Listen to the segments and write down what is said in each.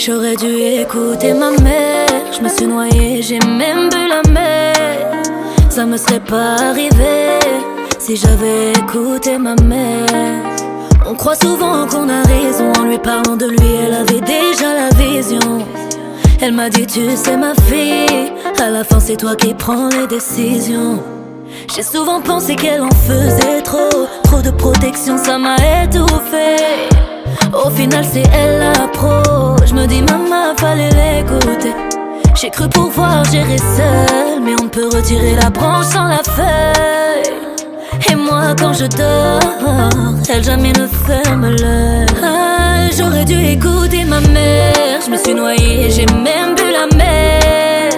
J'aurais dû écouter ma mère. Je me suis noyée, j'ai même bu la mer. Ça me serait pas arrivé si j'avais écouté ma mère. On croit souvent qu'on a raison en lui parlant de lui, elle avait déjà la vision. Elle m'a dit tu sais ma fille, à la fin c'est toi qui prends les décisions. J'ai souvent pensé qu'elle en faisait trop de protection, ça m'a étouffé. Au final c'est elle la pro. Je me dis maman fallait l'écouter. J'ai cru pouvoir gérer seul, mais on ne peut retirer la branche sans la feuille. Et moi quand je dors, elle jamais ne ferme l'œil. J'aurais dû écouter ma mère. Je me suis noyée, j'ai même bu la mer.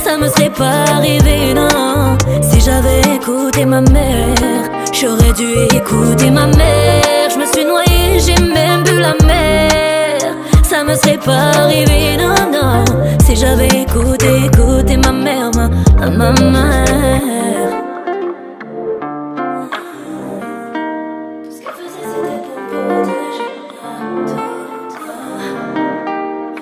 Ça me serait pas arrivé non, si j'avais écouté ma mère. J'aurais dû écouter ma mère. Je me suis noyée, j'ai même bu la mer. Ça me serait pas arrivé non, si j'avais écouté ma mère, ma mère.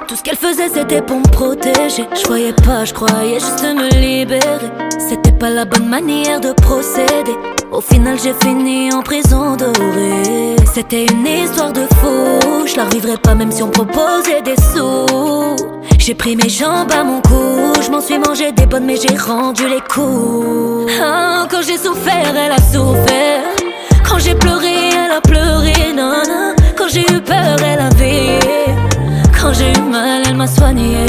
Tout ce qu'elle faisait c'était pour me protéger. Je voyais pas, je croyais juste me libérer. C'était pas la bonne manière de procéder. Au final j'ai fini en prison dorée. C'était une histoire de fou. Je la revivrai pas même si on proposait des sous. J'ai pris mes jambes à mon cou. Je m'en suis mangé des bonnes mais j'ai rendu les coups. Quand j'ai souffert elle a souffert. Quand j'ai pleuré elle a pleuré non. Quand j'ai eu peur elle a veillé. Quand j'ai eu mal, elle m'a soigné.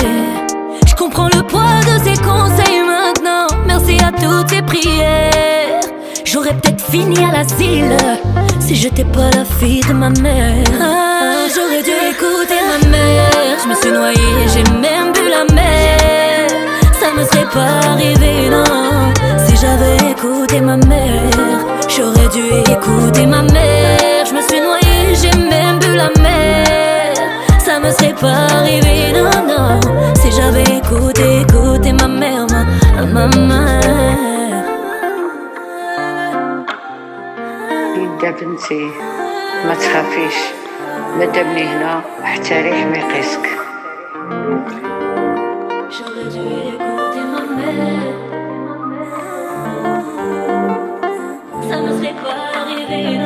Je comprends le poids de ses conseils maintenant. Merci à toutes ses prières. J'aurais peut-être fini à l'asile si j'étais pas la fille de ma mère. J'aurais dû écouter ma mère. Je me suis noyée, j'ai même bu la mer. Ça me serait pas arrivé non, si j'avais écouté ma mère. J'aurais dû écouter ma mère. Je me suis noyée, j'ai même bu la mer. Ça me serait pas arrivé non, si j'avais écouté ma mère, ma mère. يدا بنتي ما تخافيش، مادامني هنا حتى ريح ما يقيسك. J'aurais dû écouter ma mère. Ça me serait pas arrivé.